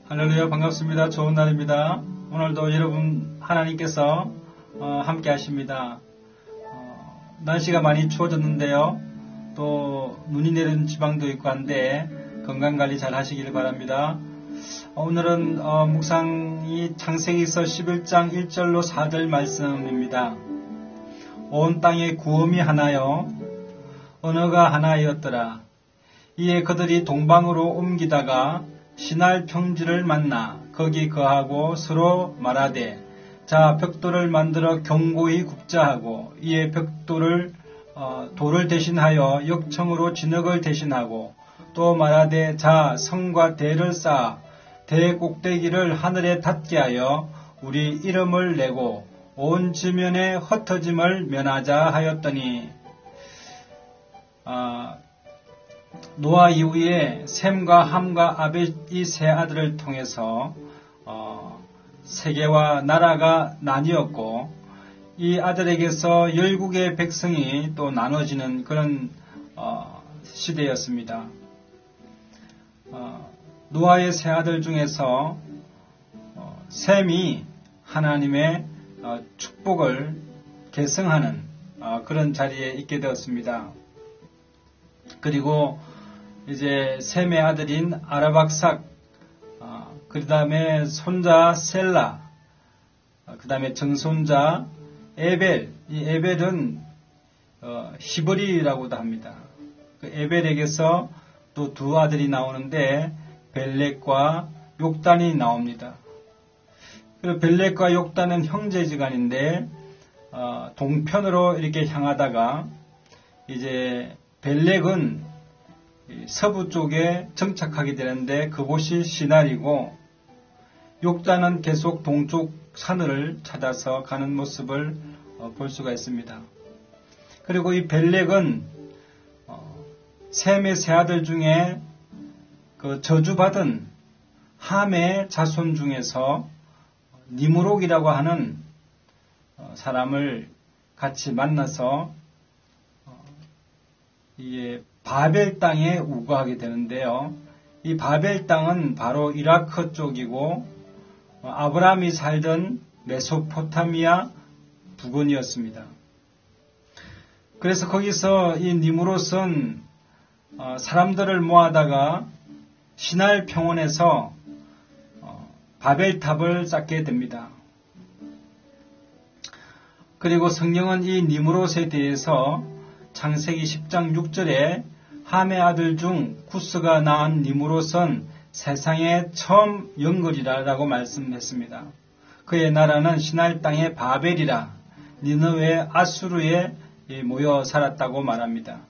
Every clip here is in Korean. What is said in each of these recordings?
할렐루야, 반갑습니다. 좋은 날입니다. 오늘도 여러분 하나님께서 함께 하십니다. 날씨가 많이 추워졌는데요. 또 눈이 내리는 지방도 있고 한데 건강관리 잘 하시길 바랍니다. 오늘은 묵상이 창세기서 11장 1절로 4절 말씀입니다. 온 땅에 구음이 하나요 언어가 하나였더라. 이에 그들이 동방으로 옮기다가 시날 평지를 만나 거기 거하고 서로 말하되 자 벽돌을 만들어 견고히 굽자 하고 이에 벽돌을 돌을 대신하여 역청으로 진흙을 대신하고 또 말하되 자 성과 대를 쌓아 대 꼭대기를 하늘에 닿게 하여 우리 이름을 내고 온 지면에 흩어짐을 면하자 하였더니 노아 이후에 셈과 함과 아벳 이 세 아들을 통해서 세계와 나라가 나뉘었고 이 아들에게서 열국의 백성이 또 나눠지는 그런 시대였습니다. 노아의 세 아들 중에서 셈이 하나님의 축복을 계승하는 그런 자리에 있게 되었습니다. 그리고 이제 셈의 아들인 아라박삭, 그 다음에 손자 셀라, 그 다음에 정손자 에벨, 이 에벨은 히브리라고도 합니다. 그 에벨에게서 또 두 아들이 나오는데 벨렉과 욕단이 나옵니다. 그리고 벨렉과 욕단은 형제지간인데 동편으로 이렇게 향하다가 이제 벨렉은 서부 쪽에 정착하게 되는데 그곳이 시날이고 욕단은 계속 동쪽 산을 찾아서 가는 모습을 볼 수가 있습니다. 그리고 이 벨렉은 셈의 세 아들 중에 그 저주받은 함의 자손 중에서 니무록이라고 하는 사람을 같이 만나서 이게 바벨 땅에 우거하게 되는데요. 이 바벨 땅은 바로 이라크 쪽이고 아브라함이 살던 메소포타미아 부근이었습니다. 그래서 거기서 이 니무롯은 사람들을 모아다가 시날 평원에서 바벨탑을 쌓게 됩니다. 그리고 성경은 이 니무롯에 대해서 창세기 10장 6절에 함의 아들 중 구스가 낳은 니무롯은 세상에 처음 영걸이라 라고 말씀했습니다. 그의 나라는 시날 땅의 바벨이라 니느웨 아수르에 모여 살았다고 말합니다.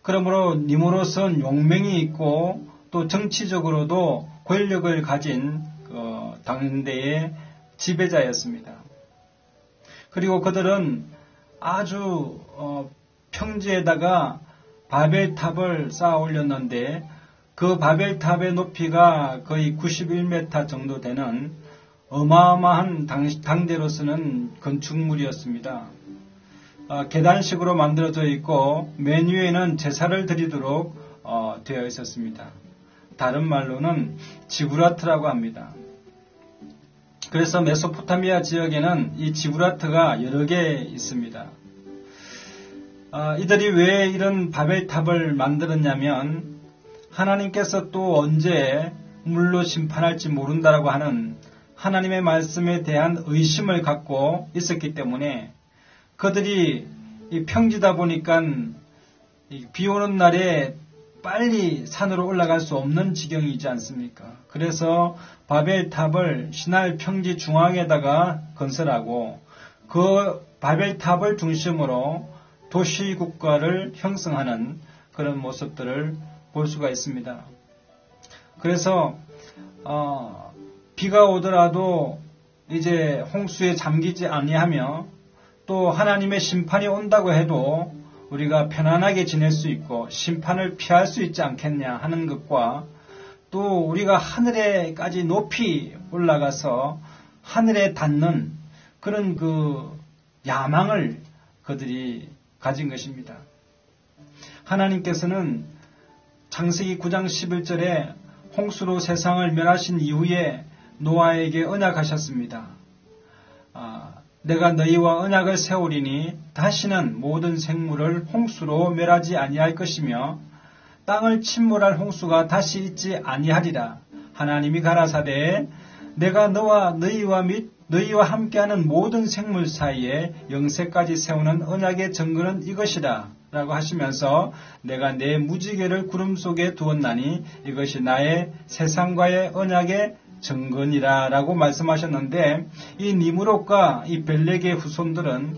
그러므로 니무롯은 용맹이 있고 또 정치적으로도 권력을 가진 당대의 지배자였습니다. 그리고 그들은 아주 평지에다가 바벨탑을 쌓아 올렸는데 그 바벨탑의 높이가 거의 91m 정도 되는 어마어마한 당대로서는 건축물이었습니다. 계단식으로 만들어져 있고 맨 위에는 제사를 드리도록 되어 있었습니다. 다른 말로는 지브라트라고 합니다. 그래서 메소포타미아 지역에는 이 지브라트가 여러 개 있습니다. 이들이 왜 이런 바벨탑을 만들었냐면 하나님께서 또 언제 물로 심판할지 모른다라고 하는 하나님의 말씀에 대한 의심을 갖고 있었기 때문에 그들이 이 평지다 보니까 비 오는 날에 빨리 산으로 올라갈 수 없는 지경이지 않습니까? 그래서 바벨탑을 시날 평지 중앙에다가 건설하고 그 바벨탑을 중심으로 도시 국가를 형성하는 그런 모습들을 볼 수가 있습니다. 그래서 비가 오더라도 이제 홍수에 잠기지 아니하며 또 하나님의 심판이 온다고 해도 우리가 편안하게 지낼 수 있고 심판을 피할 수 있지 않겠냐 하는 것과 또 우리가 하늘에까지 높이 올라가서 하늘에 닿는 그런 그 야망을 그들이 가진 것입니다. 하나님께서는 창세기 9장 11절에 홍수로 세상을 멸하신 이후에 노아에게 언약하셨습니다. 내가 너희와 언약을 세우리니 다시는 모든 생물을 홍수로 멸하지 아니할 것이며 땅을 침몰할 홍수가 다시 있지 아니하리라. 하나님이 가라사대 내가 너희와 및 너희와 함께하는 모든 생물 사이에 영세까지 세우는 언약의 증거는 이것이다 라고 하시면서 내가 내 무지개를 구름 속에 두었나니 이것이 나의 세상과의 언약의 증거니라 라고 말씀하셨는데, 이 니므롯과 이 벨렉의 후손들은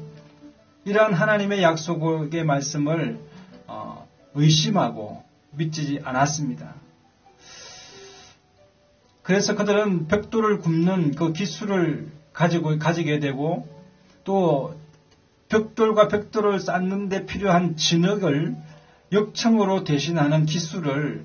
이러한 하나님의 약속의 말씀을 의심하고 믿지 않았습니다. 그래서 그들은 벽돌을 굽는 그 기술을 가지게 되고, 또 벽돌과 벽돌을 쌓는 데 필요한 진흙을 역청으로 대신하는 기술을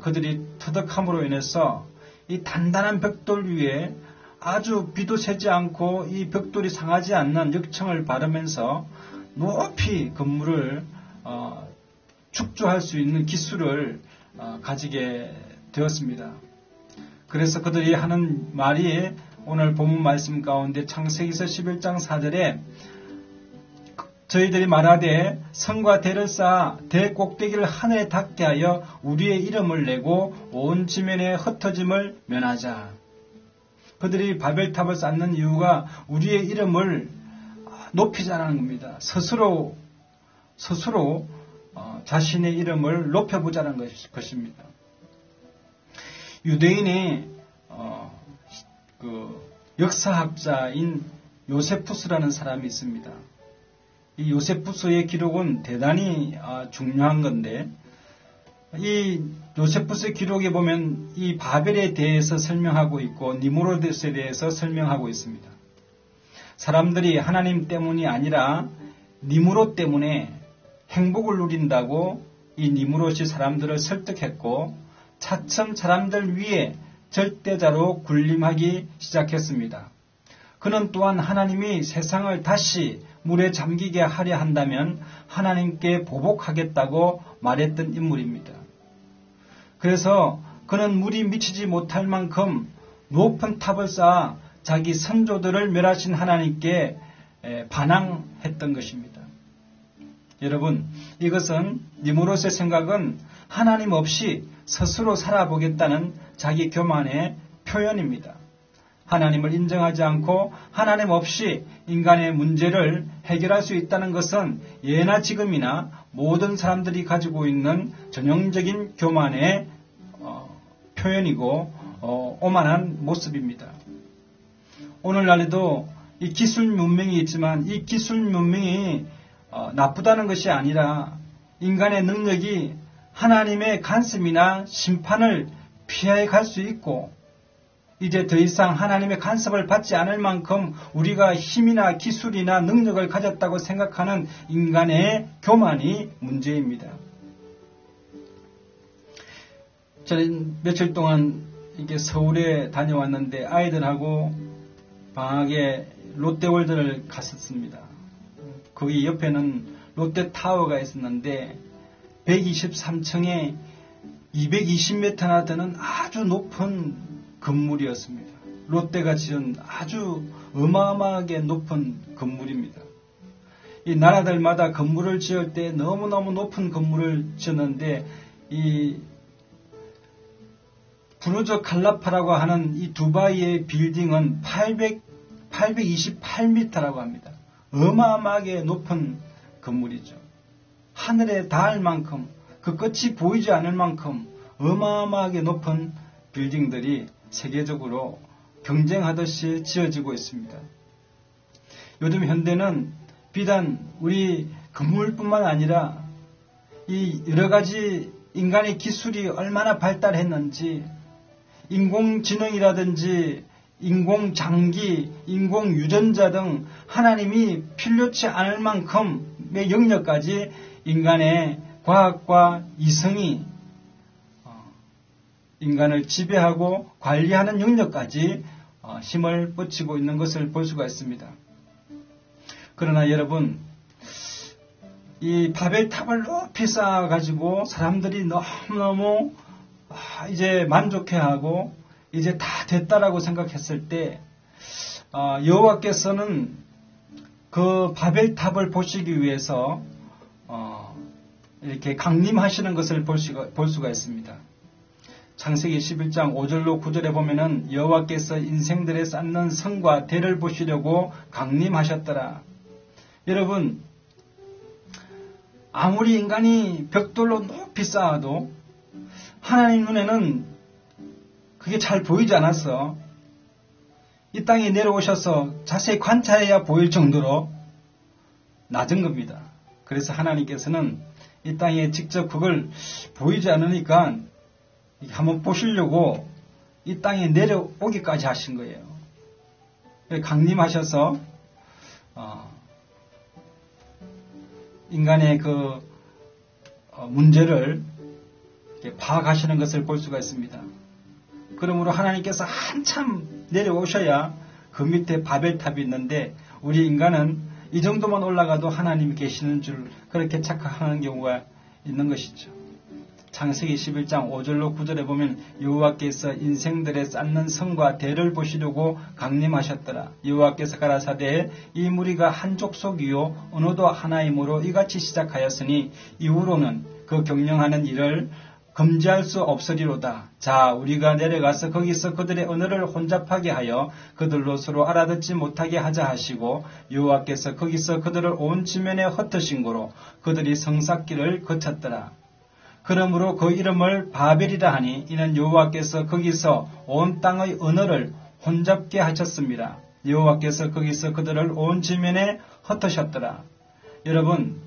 그들이 터득함으로 인해서 이 단단한 벽돌 위에 아주 비도 새지 않고 이 벽돌이 상하지 않는 역청을 바르면서 높이 건물을 축조할 수 있는 기술을 가지게 되었습니다. 그래서 그들이 하는 말이 오늘 본문 말씀 가운데 창세기서 11장 4절에 저희들이 말하되 성과 대를 쌓아 대 꼭대기를 하늘에 닿게 하여 우리의 이름을 내고 온 지면에 흩어짐을 면하자. 그들이 바벨탑을 쌓는 이유가 우리의 이름을 높이자는 겁니다. 스스로 자신의 이름을 높여보자는 것입니다. 유대인의 역사학자인 요세푸스라는 사람이 있습니다. 이 요세푸스의 기록은 대단히 중요한 건데, 이 요세푸스의 기록에 보면 이 바벨에 대해서 설명하고 있고 니므롯에 대해서 설명하고 있습니다. 사람들이 하나님 때문이 아니라 니므롯 때문에 행복을 누린다고 이 니므롯이 사람들을 설득했고 차츰 사람들 위에 절대자로 군림하기 시작했습니다. 그는 또한 하나님이 세상을 다시 물에 잠기게 하려 한다면 하나님께 보복하겠다고 말했던 인물입니다. 그래서 그는 물이 미치지 못할 만큼 높은 탑을 쌓아 자기 선조들을 멸하신 하나님께 반항했던 것입니다. 여러분, 이것은 니므롯의 생각은 하나님 없이 스스로 살아보겠다는 자기 교만의 표현입니다. 하나님을 인정하지 않고 하나님 없이 인간의 문제를 해결할 수 있다는 것은 예나 지금이나 모든 사람들이 가지고 있는 전형적인 교만의 표현이고 오만한 모습입니다. 오늘날에도 이 기술 문명이 있지만 이 기술 문명이 나쁘다는 것이 아니라 인간의 능력이 하나님의 간섭이나 심판을 피해 갈 수 있고 이제 더 이상 하나님의 간섭을 받지 않을 만큼 우리가 힘이나 기술이나 능력을 가졌다고 생각하는 인간의 교만이 문제입니다. 저는 며칠 동안 이게 서울에 다녀왔는데 아이들하고 방학에 롯데월드를 갔었습니다. 거기 옆에는 롯데타워가 있었는데 123층에 220m나 되는 아주 높은 건물이었습니다. 롯데가 지은 아주 어마어마하게 높은 건물입니다. 이 나라들마다 건물을 지을 때 너무너무 높은 건물을 지었는데 이 부르즈 칼라파라고 하는 이 두바이의 빌딩은 828m라고 합니다. 어마어마하게 높은 건물이죠. 하늘에 닿을 만큼 그 끝이 보이지 않을 만큼 어마어마하게 높은 빌딩들이 세계적으로 경쟁하듯이 지어지고 있습니다. 요즘 현대는 비단 우리 건물뿐만 아니라 이 여러 가지 인간의 기술이 얼마나 발달했는지 인공지능이라든지 인공장기, 인공유전자 등 하나님이 필요치 않을 만큼의 영역까지 인간의 과학과 이성이 인간을 지배하고 관리하는 영역까지 힘을 뻗치고 있는 것을 볼 수가 있습니다. 그러나 여러분, 이 바벨탑을 높이 쌓아가지고 사람들이 너무너무 이제 만족해하고 이제 다 됐다라고 생각했을 때 여호와께서는 그 바벨탑을 보시기 위해서 이렇게 강림하시는 것을 볼 수가 있습니다. 창세기 11장 5절로 9절에 보면은 여호와께서 인생들에 쌓는 성과 대를 보시려고 강림하셨더라. 여러분, 아무리 인간이 벽돌로 높이 쌓아도 하나님 눈에는 그게 잘 보이지 않았어. 이 땅에 내려오셔서 자세히 관찰해야 보일 정도로 낮은 겁니다. 그래서 하나님께서는 이 땅에 직접 그걸 보이지 않으니까 한번 보시려고 이 땅에 내려오기까지 하신 거예요. 강림하셔서 인간의 그 문제를 파악하시는 것을 볼 수가 있습니다. 그러므로 하나님께서 한참 내려오셔야 그 밑에 바벨탑이 있는데 우리 인간은 이 정도만 올라가도 하나님이 계시는 줄 그렇게 착각하는 경우가 있는 것이죠. 창세기 11장 5절로 9절에 보면 여호와께서 인생들에 쌓는 성과 대를 보시려고 강림하셨더라. 여호와께서 가라사대 이 무리가 한 족속이요 언어도 하나이므로 이같이 시작하였으니 이후로는 그 경영하는 일을 금지할 수 없으리로다. 자, 우리가 내려가서 거기서 그들의 언어를 혼잡하게 하여 그들로 서로 알아듣지 못하게 하자 하시고 여호와께서 거기서 그들을 온 지면에 흩으신 고로 그들이 성삭길을 거쳤더라. 그러므로 그 이름을 바벨이라 하니 이는 여호와께서 거기서 온 땅의 언어를 혼잡게 하셨습니다. 여호와께서 거기서 그들을 온 지면에 흩으셨더라. 여러분,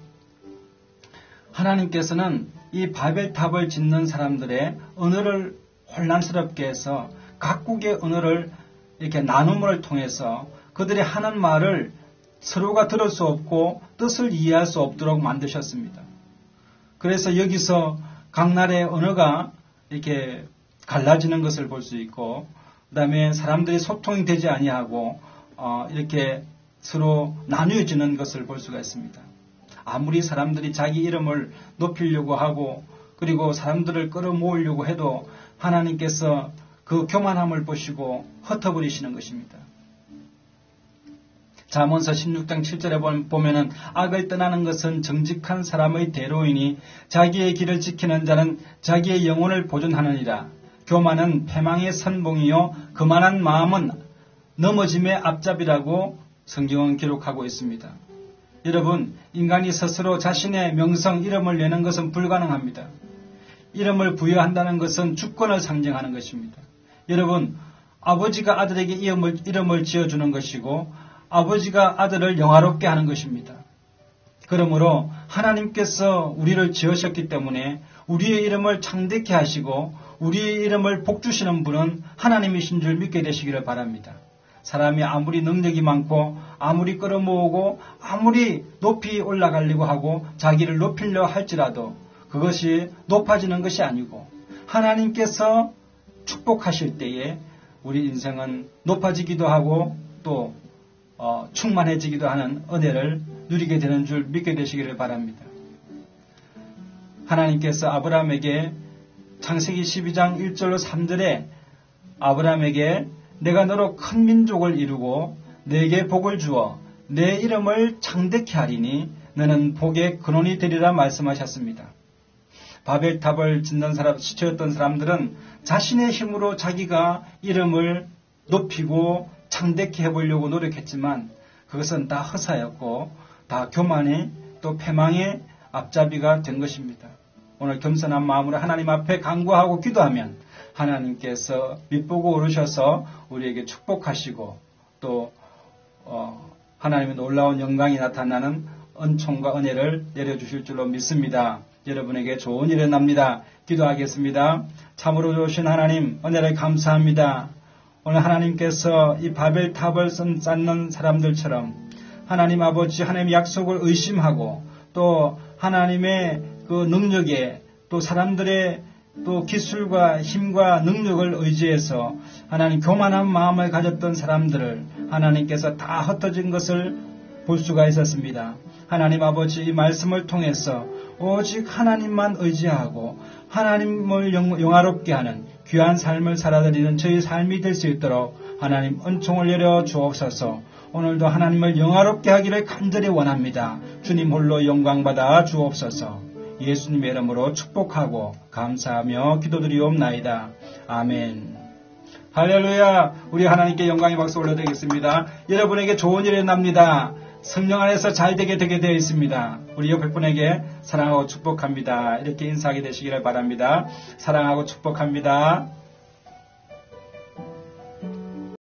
하나님께서는 이 바벨탑을 짓는 사람들의 언어를 혼란스럽게 해서 각국의 언어를 이렇게 나눔을 통해서 그들이 하는 말을 서로가 들을 수 없고 뜻을 이해할 수 없도록 만드셨습니다. 그래서 여기서 각 나라의 언어가 이렇게 갈라지는 것을 볼 수 있고, 그 다음에 사람들이 소통이 되지 아니하고 이렇게 서로 나누어지는 것을 볼 수가 있습니다. 아무리 사람들이 자기 이름을 높이려고 하고 그리고 사람들을 끌어모으려고 해도 하나님께서 그 교만함을 보시고 흩어버리시는 것입니다. 잠언서 16장 7절에 보면은 악을 떠나는 것은 정직한 사람의 대로이니 자기의 길을 지키는 자는 자기의 영혼을 보존하느니라. 교만은 패망의 선봉이요 거만한 마음은 넘어짐의 앞잡이라고 성경은 기록하고 있습니다. 여러분, 인간이 스스로 자신의 명성, 이름을 내는 것은 불가능합니다. 이름을 부여한다는 것은 주권을 상징하는 것입니다. 여러분, 아버지가 아들에게 이름을 지어주는 것이고 아버지가 아들을 영화롭게 하는 것입니다. 그러므로 하나님께서 우리를 지으셨기 때문에 우리의 이름을 창대케 하시고 우리의 이름을 복주시는 분은 하나님이신 줄 믿게 되시기를 바랍니다. 사람이 아무리 능력이 많고 아무리 끌어모으고 아무리 높이 올라가려고 하고 자기를 높이려 할지라도 그것이 높아지는 것이 아니고 하나님께서 축복하실 때에 우리 인생은 높아지기도 하고 또 충만해지기도 하는 은혜를 누리게 되는 줄 믿게 되시기를 바랍니다. 하나님께서 아브라함에게 창세기 12장 1절로 3절에 아브라함에게 내가 너로 큰 민족을 이루고 내게 복을 주어 내 이름을 창대케 하리니 너는 복의 근원이 되리라 말씀하셨습니다. 바벨탑을 지었던 사람들은 자신의 힘으로 자기가 이름을 높이고 창대케 해보려고 노력했지만 그것은 다 허사였고 다 교만의 또 패망의 앞잡이가 된 것입니다. 오늘 겸손한 마음으로 하나님 앞에 간구하고 기도하면 하나님께서 밑보고 오르셔서 우리에게 축복하시고 또 하나님의 놀라운 영광이 나타나는 은총과 은혜를 내려주실 줄로 믿습니다. 여러분에게 좋은 일이 납니다. 기도하겠습니다. 참으로 좋으신 하나님 은혜를 감사합니다. 오늘 하나님께서 이 바벨탑을 쌓는 사람들처럼 하나님 아버지 하나님의 약속을 의심하고 또 하나님의 그 능력에 또 사람들의 또 기술과 힘과 능력을 의지해서 하나님 교만한 마음을 가졌던 사람들을 하나님께서 다 흩어진 것을 볼 수가 있었습니다. 하나님 아버지 이 말씀을 통해서 오직 하나님만 의지하고 하나님을 영화롭게 하는 귀한 삶을 살아드리는 저희 삶이 될 수 있도록 하나님 은총을 내려 주옵소서. 오늘도 하나님을 영화롭게 하기를 간절히 원합니다. 주님 홀로 영광받아 주옵소서. 예수님의 이름으로 축복하고 감사하며 기도드리옵나이다. 아멘. 할렐루야. 우리 하나님께 영광의 박수 올려드리겠습니다. 여러분에게 좋은 일이 납니다. 성령 안에서 잘 되게 되어 있습니다. 우리 옆에 분에게 사랑하고 축복합니다. 이렇게 인사하게 되시기를 바랍니다. 사랑하고 축복합니다.